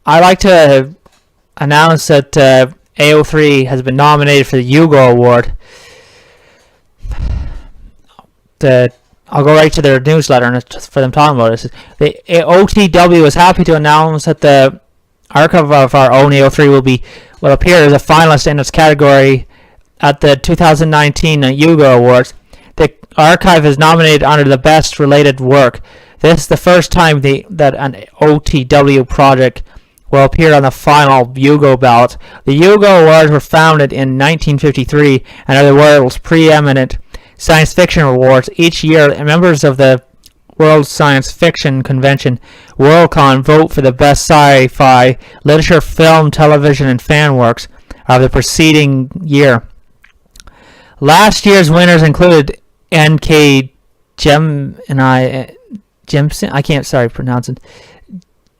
I'd like to announce that AO3 has been nominated for the Hugo Award. I'll go right to their newsletter and for them talking about this. The OTW is happy to announce that the archive of our own AO3 will appear as a finalist in its category at the 2019 Hugo Awards. The archive is nominated under the Best Related Work. This is the first time that an OTW project will appear on the final Hugo ballot. The Hugo Awards were founded in 1953 and are the world's preeminent science fiction awards. Each year, members of the World Science Fiction Convention, Worldcon, vote for the best sci-fi, literature, film, television, and fan works of the preceding year. Last year's winners included N.K. Jemisin. I can't pronounce it.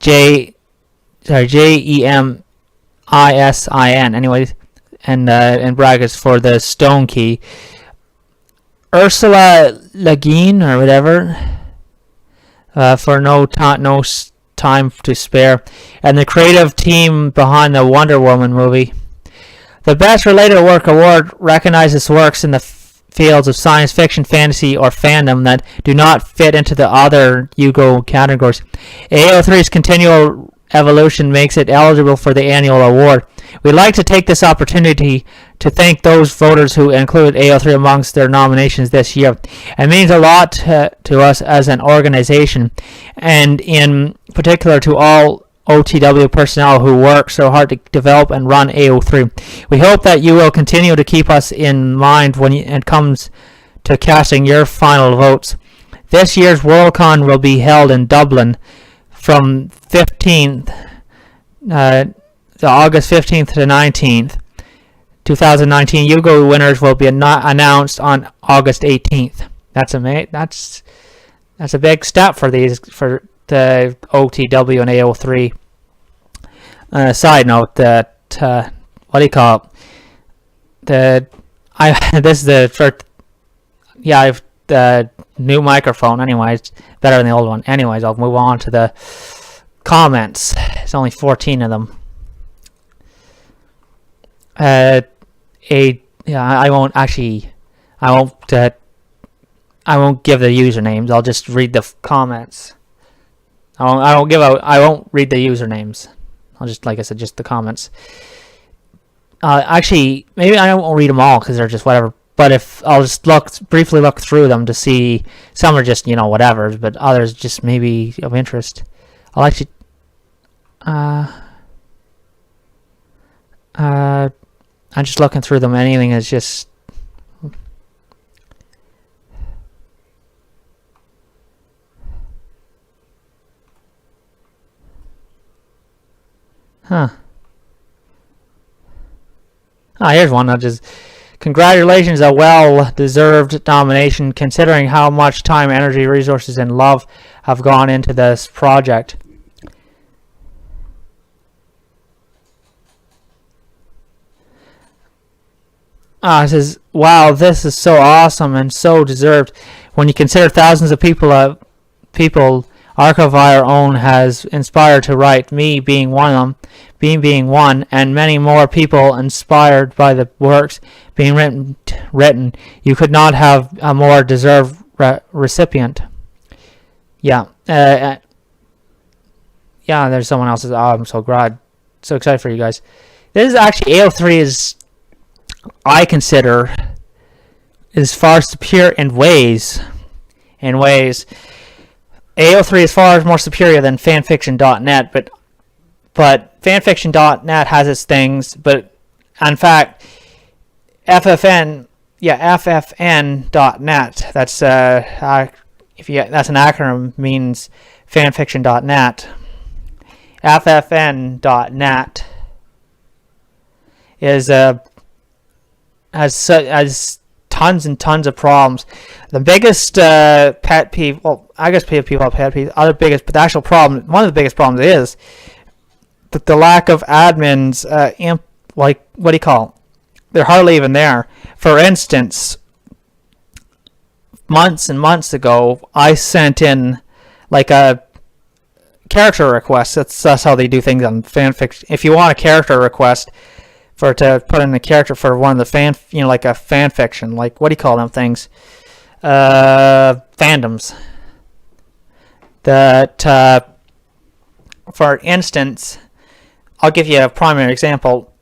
Jemisin. Anyways, and brackets for the Stone Key. Ursula Le Guin or whatever for no time to spare, and the creative team behind the Wonder Woman movie. The Best Related Work Award recognizes works in the fields of science fiction, fantasy, or fandom that do not fit into the other Hugo categories. AO3's continual evolution makes it eligible for the annual award. We'd like to take this opportunity to thank those voters who included AO3 amongst their nominations this year. It means a lot to us as an organization, and in particular to all OTW personnel who work so hard to develop and run AO3. We hope that you will continue to keep us in mind when it comes to casting your final votes. This year's Worldcon will be held in Dublin from 15th August 15th to 19th, 2019. Hugo winners will be announced on August 18th. That's a big step for the OTW and AO3. Side note that what do you call it? This is the first. Yeah, I've the new microphone. Anyways, better than the old one. Anyways, I'll move on to the comments. It's only 14 of them. I won't give the usernames. I'll just read the comments. I won't read the usernames. I'll just, like I said, just the comments. Actually, maybe I won't read them all because they're just whatever. But if I'll just briefly look through them to see, some are just whatever, but others just maybe of interest. I'll actually. I'm just looking through them. Anything is just. Here's one. Congratulations, a well-deserved nomination considering how much time, energy, resources, and love have gone into this project. It says, wow, this is so awesome and so deserved. When you consider thousands of people Archive Our Own has inspired to write, me being one of them, being one, and many more people inspired by the works being written, you could not have a more deserved recipient. Yeah. There's someone else's. Oh, I'm so glad. So excited for you guys. This is actually, AO3 is, I consider, is far superior in ways. AO3 is far more superior than Fanfiction.net, but Fanfiction.net has its things, but in fact, FFN Net. That's that's an acronym, means Fanfiction.net. FFN.net is has tons and tons of problems. The biggest pet peeve, well, I guess people have pet peeves. But the actual problem, one of the biggest problems is that the lack of admins. What do you call it? They're hardly even there. For instance, months and months ago, I sent in like a character requests. That's how they do things on fanfiction. If you want a character request to put in a character for one of the like a fanfiction, like what do you call them things? Fandoms. That, for instance, I'll give you a primary example.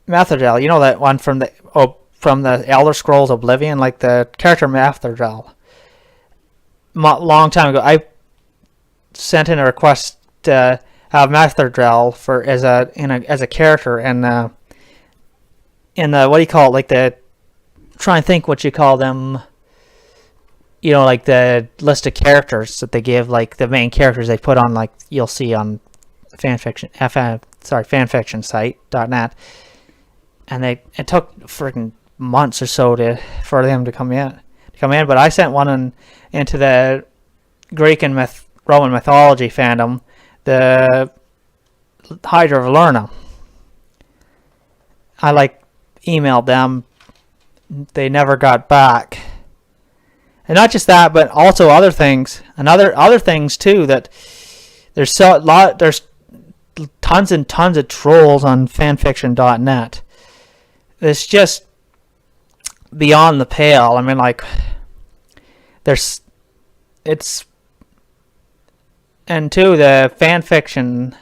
Matherdal, you know that one from the Elder Scrolls Oblivion, like the character Matherdal. Long time ago, I sent in a request to have Matherdal as a character in the what do you call it, like the, try and think what you call them, you know, like the list of characters that they give, like the main characters they put on, like you'll see on fanfiction site.net, and it took freaking months or so for them to come in, but I sent one into the Greek and Roman mythology fandom, the Hydra of Lerna. I emailed them, they never got back. And not just that, but also other things, and other things too. That there's tons and tons of trolls on fanfiction.net. It's just beyond the pale. I mean, and two, the fanfiction,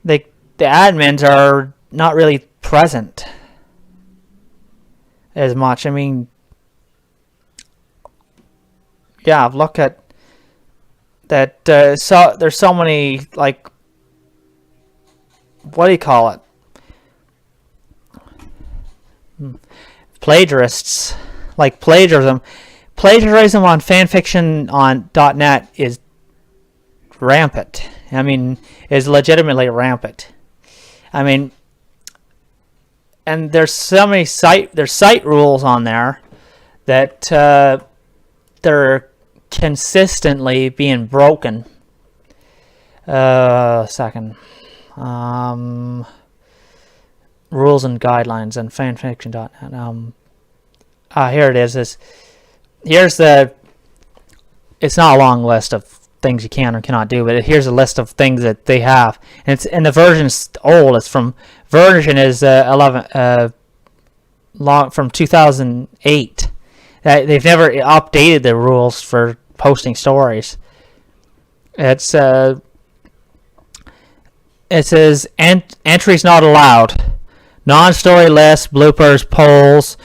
the admins are not really present as much. I mean, yeah, look at that. So there's so many, like, what do you call it? Plagiarists, like plagiarism. Plagiarism on fanfiction on .net is rampant. I mean, is legitimately rampant. I mean, and there's so many site rules on there that they're consistently being broken. Second. Rules and guidelines and fanfiction.net. Here it is. It's not a long list of things you can or cannot do, but here's a list of things that they have. And the version's old. It's from version is 11 from 2008. They've never updated the rules for posting stories. It says entries not allowed. Non-story lists, bloopers, polls,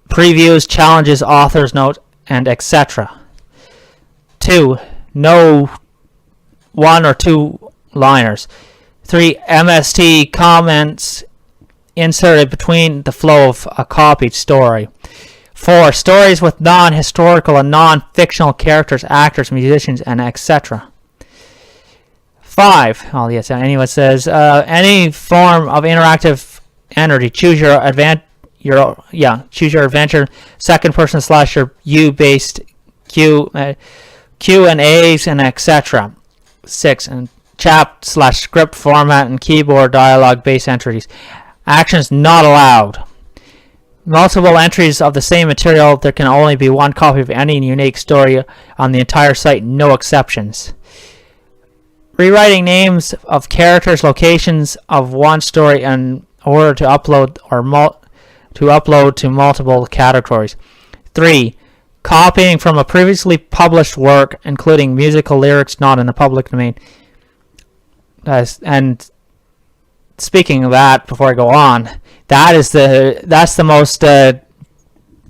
previews, challenges, author's note, and etc. 2. No one or two liners. 3. MST comments inserted between the flow of a copied story. 4. Stories with non-historical and non-fictional characters, actors, musicians, and etc. 5. Oh yes. Anyway, it says any form of interactive entity. Choose your adventure. Second person / your you-based Q&As and etc. 6. And chat / script format and keyboard dialogue based entries. Actions not allowed. Multiple entries of the same material. There can only be one copy of any unique story on the entire site. No exceptions. Rewriting names of characters, locations of one story in order to upload to multiple categories. 3. Copying from a previously published work, including musical lyrics not in the public domain. And speaking of that, before I go on, that's the most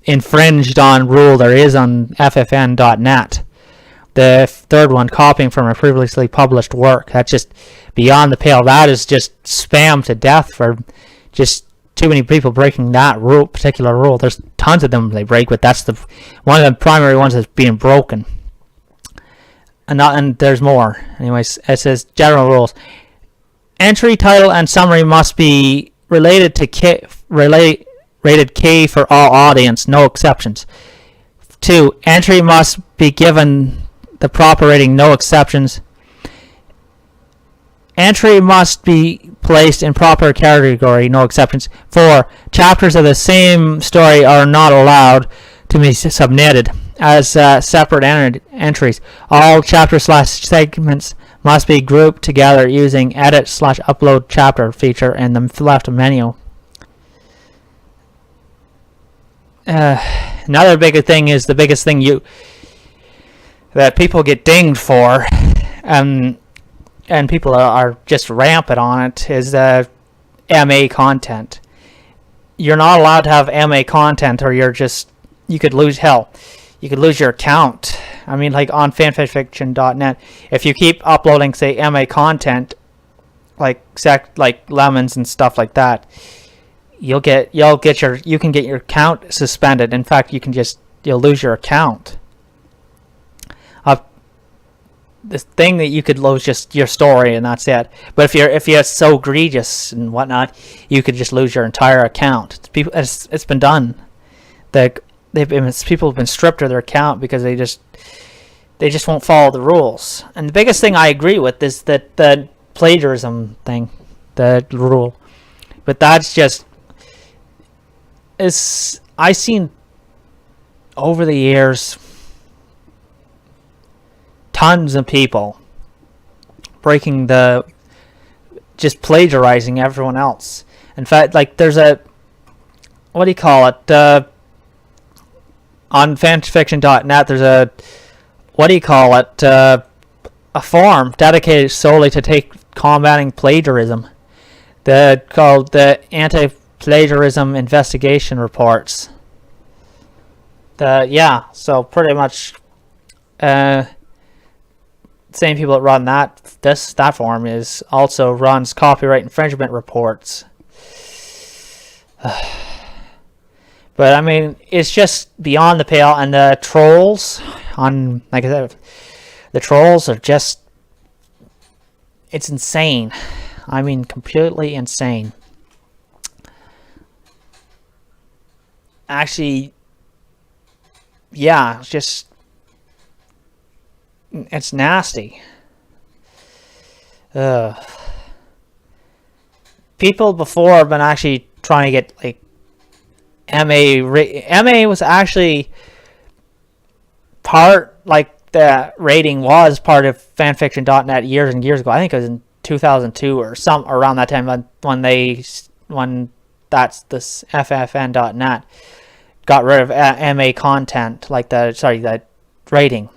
infringed on rule there is on FFN.net. The third one, copying from a previously published work. That's just beyond the pale. That is just spam to death for just too many people breaking that particular rule. There's tons of them they break, but that's one of the primary ones that's being broken. And there's more. Anyways, it says general rules. Entry, title, and summary must be rated K for all audience, no exceptions. 2. Entry must be given the proper rating, no exceptions. Entry must be placed in proper category, no exceptions. 4. Chapters of the same story are not allowed to be submitted. as separate entries. All chapter/segments must be grouped together using edit/upload chapter feature in the left menu. Another big thing is the biggest thing that people get dinged for, and people are just rampant on it, is MA content. You're not allowed to have MA content, or you could lose you could lose your account. I mean, like on fanfiction.net, if you keep uploading, say, MA content, like lemons and stuff like that, you can get your account suspended. In fact, you'll lose your account. The thing that you could lose just your story and that's it. But if you're so egregious and whatnot, you could just lose your entire account. It's been done. People have been stripped of their account because they just won't follow the rules. And the biggest thing I agree with is that the plagiarism thing, the rule. But that's just I've seen over the years tons of people just plagiarizing everyone else. In fact, like there's on fanfiction.net, there's a forum dedicated solely to combating plagiarism. Called the Anti-Plagiarism Investigation Reports. So pretty much same people that run that forum also runs copyright infringement reports. But I mean, it's just beyond the pale, and the trolls like I said, the trolls are just, it's insane. I mean, completely insane. Actually, yeah, it's nasty. People before have been actually trying to get like MA was actually the rating was part of fanfiction.net years and years ago. I think it was in 2002 or some around that time when this FFN.net got rid of MA content, the rating.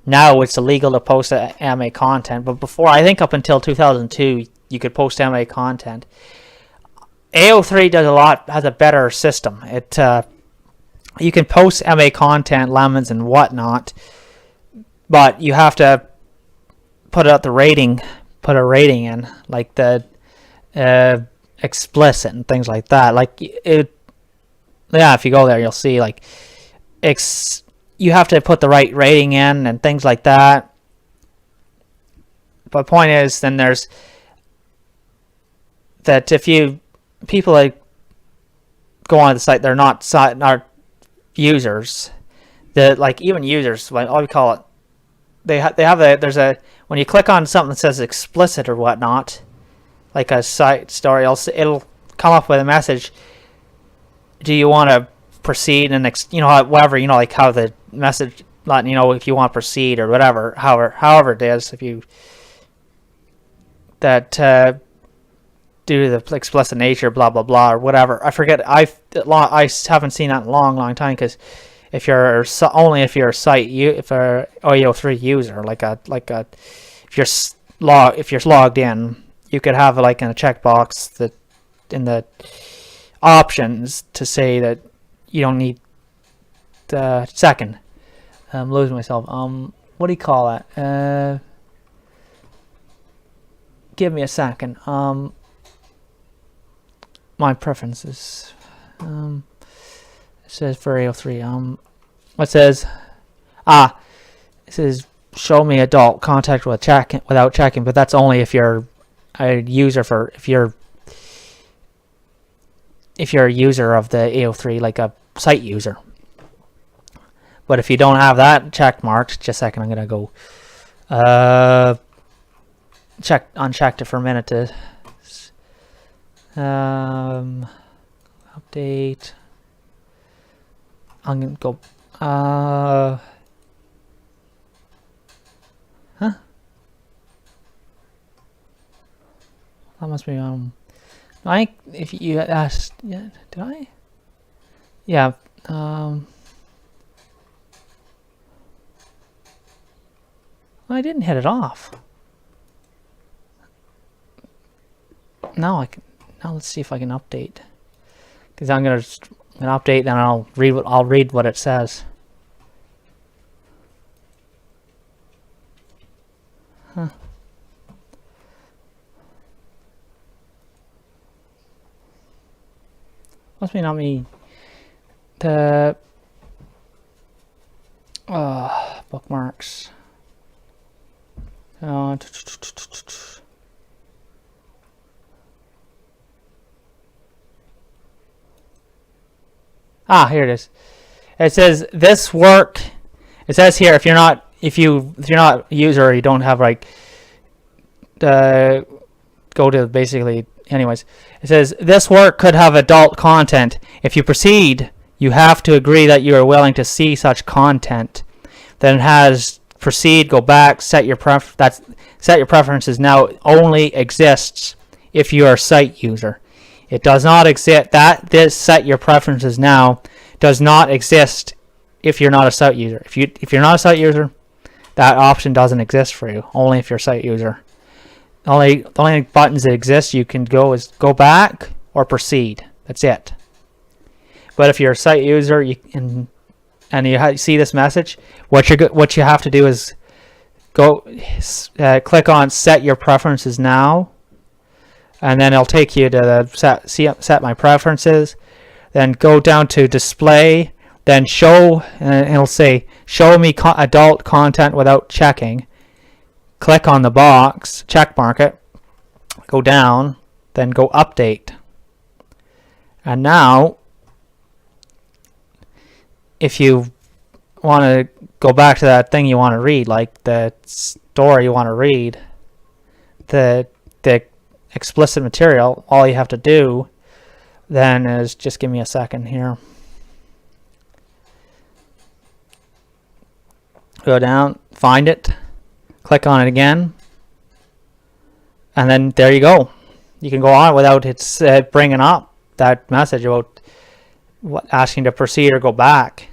Now it's illegal to post MA content, but before, I think up until 2002, you could post MA content. AO3 has a better system. You can post MA content, lemons and whatnot, but you have to put a rating in, like the explicit and things like that. If you go there, you'll see you have to put the right rating in and things like that. But the point is, then there's that if people go on the site, they're not users. Even users, what we call it, when you click on something that says explicit or whatnot, like a site story, it'll come up with a message. Do you want to proceed and whatever, like how the message, if you want to proceed or whatever, however it is, if you due to the explicit nature, blah blah blah, or whatever. I forget. I haven't seen that in a long time, because if you're if you're AO3 user, if you're logged in, you could have in a checkbox that in the options to say that you don't need the second. I'm losing myself. What do you call that? Give me a second. My preferences. It says for AO3. It says, it says show me adult contact without checking, but that's only if you're a user if you're a user of the AO3, like a site user. But if you don't have that check marked, just a second, I'm gonna go unchecked it for a minute to update. I'm gonna go Huh? That must be if you asked, yeah, did I? Yeah. I didn't hit it off. Now I can. Now let's see if I can update. Because I'm gonna update, then I'll read what it says. Huh. Must be not me. The bookmarks. Here it is. It says this work. It says here if you're not a user, or you don't have like go to basically. Anyways, it says this work could have adult content. If you proceed, you have to agree that you are willing to see such content. Then it has proceed, go back, set your preferences now only exists if you are a site user. It does not exist this set your preferences now does not exist if you're not a site user. If you're not a site user, that option doesn't exist for you. Only if you're a site user. The only buttons that exist you can go is go back or proceed. That's it. But if you're a site user, you see this message, what you have to do is go click on set your preferences now, and then it'll take you to the set my preferences. Then go down to display, then show, and it'll say show me adult content without checking. Click on the box, check mark it, go down, then go update. And now, if you want to go back to that thing you want to read, like the story you want to read, the explicit material, all you have to do then is just give me a second here. Go down, find it. Click on it again, and then there you go. You can go on without it bringing up that message about asking to proceed or go back.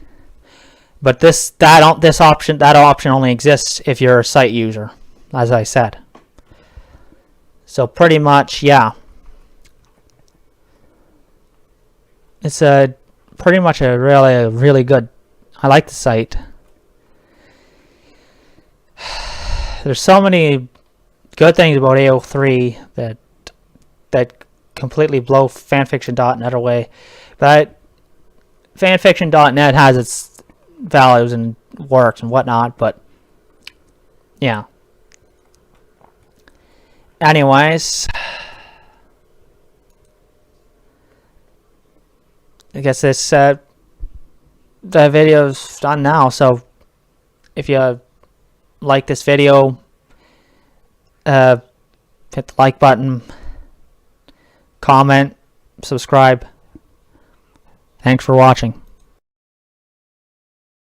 But that option only exists if you're a site user, as I said. So pretty much, yeah. It's pretty much a really good. I like the site. There's so many good things about AO3 that completely blow fanfiction.net away. But fanfiction.net has its values and works and whatnot, but yeah. Anyways, I guess this the video's done now, so if you like this video, hit the like button, comment, subscribe. Thanks for watching.